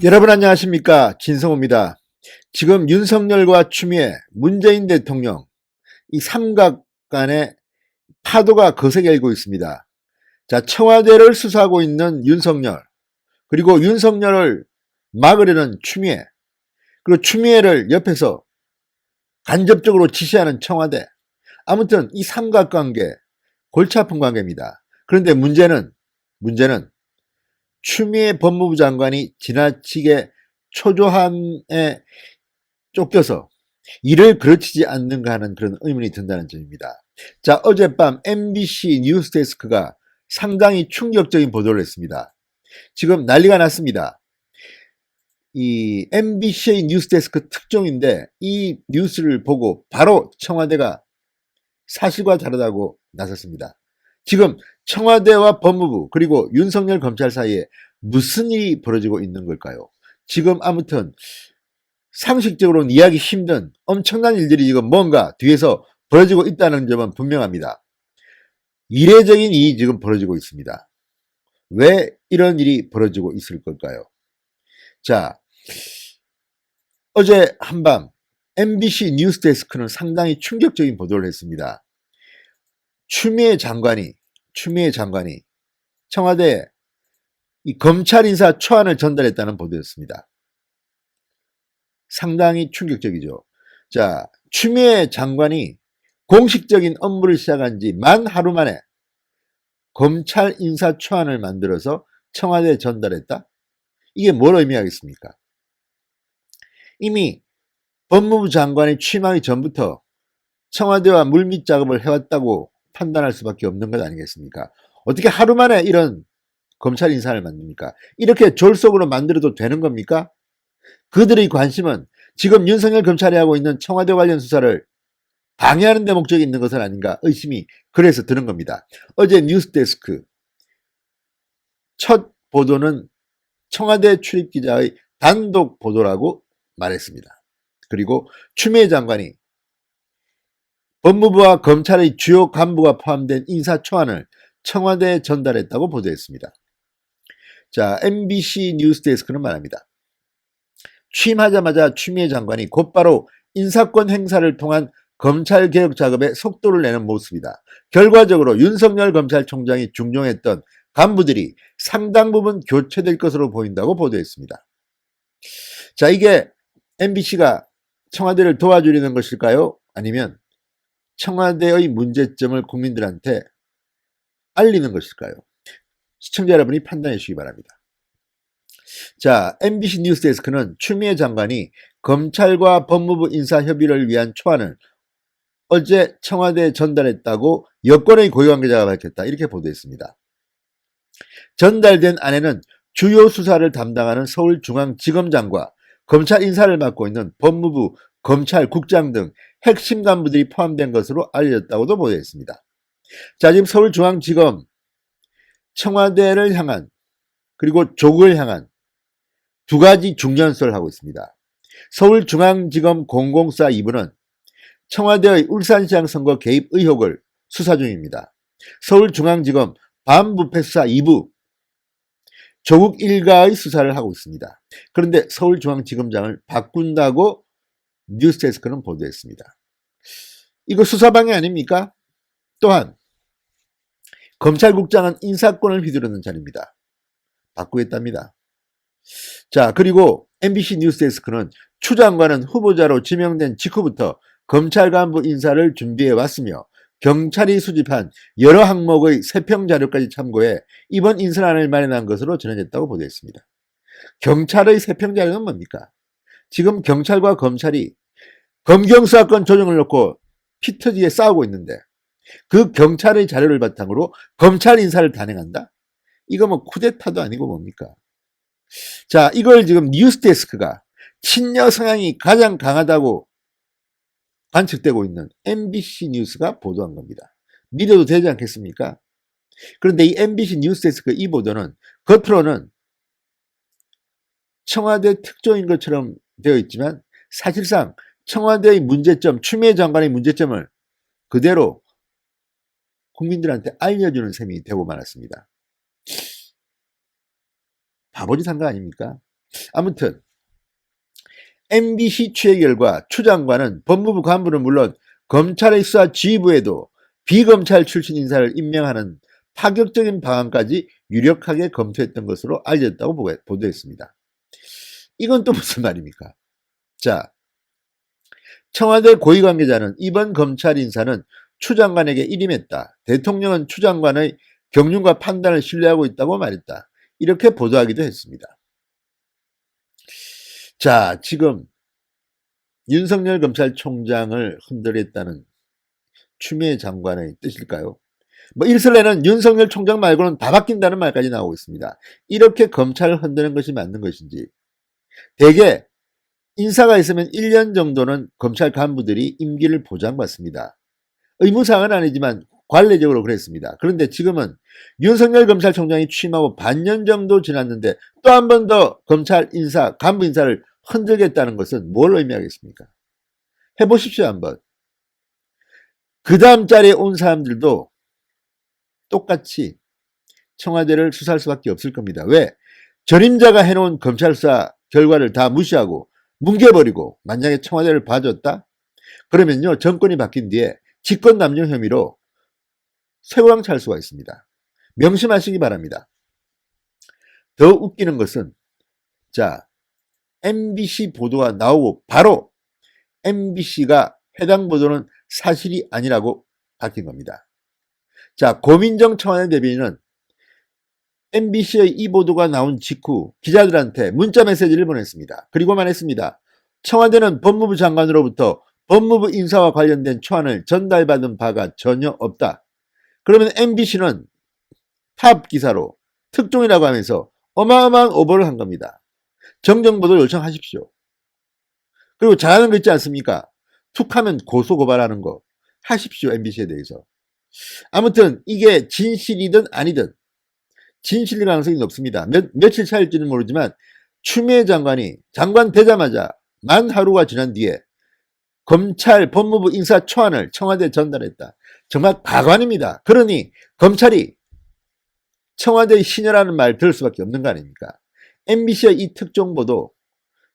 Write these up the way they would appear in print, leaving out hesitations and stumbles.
여러분 안녕하십니까, 진성호입니다. 지금 윤석열과 추미애, 문재인 대통령 이 삼각 간의 파도가 거세게 일고 있습니다. 자, 청와대를 수사하고 있는 윤석열, 그리고 윤석열을 막으려는 추미애, 그리고 추미애를 옆에서 간접적으로 지시하는 청와대. 아무튼 이 삼각관계 골치 아픈 관계입니다. 그런데 문제는 추미애 법무부 장관이 지나치게 초조함에 쫓겨서 일을 그르치지 않는가 하는 그런 의문이 든다는 점입니다. 자, 어젯밤 MBC 뉴스데스크가 상당히 충격적인 보도를 했습니다. 지금 난리가 났습니다. 이 MBC 뉴스데스크 특종인데 이 뉴스를 보고 바로 청와대가 사실과 다르다고 나섰습니다. 지금 청와대와 법무부 그리고 윤석열 검찰 사이에 무슨 일이 벌어지고 있는 걸까요? 지금 아무튼 상식적으로는 이해하기 힘든 엄청난 일들이 지금 뭔가 뒤에서 벌어지고 있다는 점은 분명합니다. 이례적인 일이 지금 벌어지고 있습니다. 왜 이런 일이 벌어지고 있을 걸까요? 자, 어제 한밤 MBC 뉴스데스크는 상당히 충격적인 보도를 했습니다. 추미애 장관이 청와대에 이 검찰 인사 초안을 전달했다는 보도였습니다. 상당히 충격적이죠. 자, 추미애 장관이 공식적인 업무를 시작한 지 만 하루 만에 검찰 인사 초안을 만들어서 청와대에 전달했다? 이게 뭘 의미하겠습니까? 이미 법무부 장관이 취임하기 전부터 청와대와 물밑 작업을 해왔다고 판단할 수밖에 없는 것 아니겠습니까? 어떻게 하루 만에 이런 검찰 인사를 만듭니까? 이렇게 졸속으로 만들어도 되는 겁니까? 그들의 관심은 지금 윤석열 검찰이 하고 있는 청와대 관련 수사를 방해하는 데 목적이 있는 것은 아닌가 의심이 그래서 드는 겁니다. 어제 뉴스데스크 첫 보도는 청와대 출입기자의 단독 보도라고 말했습니다. 그리고 추미애 장관이 법무부와 검찰의 주요 간부가 포함된 인사초안을 청와대에 전달했다고 보도했습니다. 자, MBC 뉴스데스크는 말합니다. 취임하자마자 추미애 장관이 곧바로 인사권 행사를 통한 검찰개혁 작업에 속도를 내는 모습이다. 결과적으로 윤석열 검찰총장이 중용했던 간부들이 상당 부분 교체될 것으로 보인다고 보도했습니다. 자, 이게 MBC가 청와대를 도와주려는 것일까요? 아니면 청와대의 문제점을 국민들한테 알리는 것일까요? 시청자 여러분이 판단해 주시기 바랍니다. 자, MBC 뉴스데스크는 추미애 장관이 검찰과 법무부 인사 협의를 위한 초안을 어제 청와대에 전달했다고 여권의 고위 관계자가 밝혔다. 이렇게 보도했습니다. 전달된 안에는 주요 수사를 담당하는 서울중앙지검장과 검찰 인사를 맡고 있는 법무부, 검찰국장 등 핵심 간부들이 포함된 것으로 알려졌다고도 보도했습니다. 자, 지금 서울중앙지검 청와대를 향한 그리고 조국을 향한 두 가지 중견수를 하고 있습니다. 서울중앙지검 공공수사 2부는 청와대의 울산시장 선거 개입 의혹을 수사 중입니다. 서울중앙지검 반부패수사 2부 조국 일가의 수사를 하고 있습니다. 그런데 서울중앙지검장을 바꾼다고 뉴스데스크는 보도했습니다. 이거 수사방해 아닙니까? 또한 검찰국장은 인사권을 휘두르는 자리입니다. 바꾸겠답니다. 자, 그리고 MBC 뉴스데스크는 추 장관은 후보자로 지명된 직후부터 검찰 간부 인사를 준비해 왔으며 경찰이 수집한 여러 항목의 세평 자료까지 참고해 이번 인선안을 마련한 것으로 전해졌다고 보도했습니다. 경찰의 세평 자료는 뭡니까? 지금 경찰과 검찰이 검경수사권 조정을 놓고 피 터지게 싸우고 있는데 그 경찰의 자료를 바탕으로 검찰 인사를 단행한다? 이거 뭐 쿠데타도 아니고 뭡니까? 자, 이걸 지금 뉴스데스크가 친여 성향이 가장 강하다고 관측되고 있는 MBC 뉴스가 보도한 겁니다. 믿어도 되지 않겠습니까? 그런데 이 MBC 뉴스데스크 이 보도는 겉으로는 청와대 특종인 것처럼 되어 있지만 사실상 청와대의 문제점, 추미애 장관의 문제점을 그대로 국민들한테 알려주는 셈이 되고 말았습니다. 바보짓 한 거 아닙니까? 아무튼 MBC 취재 결과 추 장관은 법무부 간부는 물론 검찰의 수사 지휘부에도 비검찰 출신 인사를 임명하는 파격적인 방안까지 유력하게 검토했던 것으로 알려졌다고 보도했습니다. 이건 또 무슨 말입니까? 자, 청와대 고위 관계자는 이번 검찰 인사는 추 장관에게 일임했다. 대통령은 추 장관의 경륜과 판단을 신뢰하고 있다고 말했다. 이렇게 보도하기도 했습니다. 자, 지금 윤석열 검찰총장을 흔들었다는 추미애 장관의 뜻일까요? 뭐 일설에는 윤석열 총장 말고는 다 바뀐다는 말까지 나오고 있습니다. 이렇게 검찰을 흔드는 것이 맞는 것인지. 대개 인사가 있으면 1년 정도는 검찰 간부들이 임기를 보장받습니다. 의무사항은 아니지만 관례적으로 그랬습니다. 그런데 지금은 윤석열 검찰총장이 취임하고 반년 정도 지났는데 또 한 번 더 검찰 인사, 간부 인사를 흔들겠다는 것은 뭘 의미하겠습니까? 해보십시오, 한번. 그 다음 자리에 온 사람들도 똑같이 청와대를 수사할 수밖에 없을 겁니다. 왜? 전임자가 해놓은 검찰 수사 결과를 다 무시하고 뭉개버리고 만약에 청와대를 봐줬다? 그러면요, 정권이 바뀐 뒤에 직권 남용 혐의로 쇠고랑 찰 수가 있습니다. 명심하시기 바랍니다. 더 웃기는 것은, 자, MBC 보도가 나오고 바로 MBC가 해당 보도는 사실이 아니라고 밝힌 겁니다. 자, 고민정 청와대 대변인은 MBC의 이 보도가 나온 직후 기자들한테 문자 메시지를 보냈습니다. 그리고 말했습니다. 청와대는 법무부 장관으로부터 법무부 인사와 관련된 초안을 전달받은 바가 전혀 없다. 그러면 MBC는 탑 기사로 특종이라고 하면서 어마어마한 오보를 한 겁니다. 정정보도 요청하십시오. 그리고 잘하는 거 있지 않습니까? 툭하면 고소고발하는 거 하십시오. MBC에 대해서. 아무튼 이게 진실이든 아니든 진실일 가능성이 높습니다. 며칠 차일지는 모르지만 추미애 장관이 장관 되자마자 만 하루가 지난 뒤에 검찰 법무부 인사 초안을 청와대에 전달했다. 정말 가관입니다. 그러니 검찰이 청와대의 신여라는 말 들을 수밖에 없는 거 아닙니까? MBC의 이 특종보도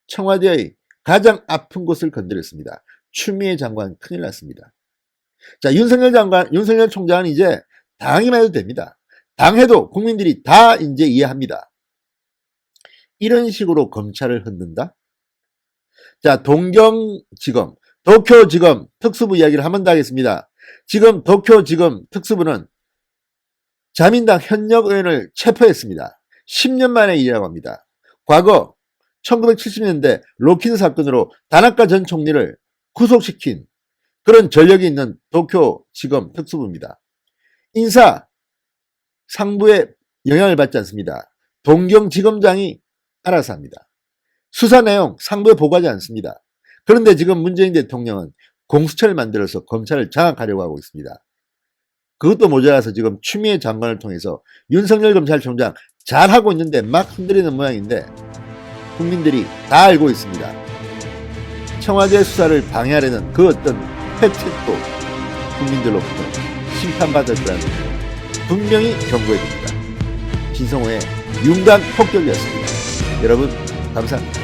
청와대의 가장 아픈 곳을 건드렸습니다. 추미애 장관 큰일 났습니다. 자, 윤석열 총장은 이제 당하기만 해도 됩니다. 당해도 국민들이 다 이제 이해합니다. 이런 식으로 검찰을 흔든다? 자, 동경지검, 도쿄지검 특수부 이야기를 한 번 더 하겠습니다. 지금 도쿄지검 특수부는 자민당 현역 의원을 체포했습니다. 10년 만의 일이라고 합니다. 과거 1970년대 로킨 사건으로 다나카 전 총리를 구속시킨 그런 전력이 있는 도쿄지검 특수부입니다. 인사 상부의 영향을 받지 않습니다. 동경지검장이 알아서 합니다. 수사 내용 상부에 보고하지 않습니다. 그런데 지금 문재인 대통령은 공수처를 만들어서 검찰을 장악하려고 하고 있습니다. 그것도 모자라서 지금 추미애 장관을 통해서 윤석열 검찰총장 잘하고 있는데 막 흔들리는 모양인데 국민들이 다 알고 있습니다. 청와대 수사를 방해하려는 그 어떤 혜택도 국민들로부터 심판받을 거라는 걸 분명히 경고해 줍니다. 신성호의 윤곽 폭격이었습니다. 여러분 감사합니다.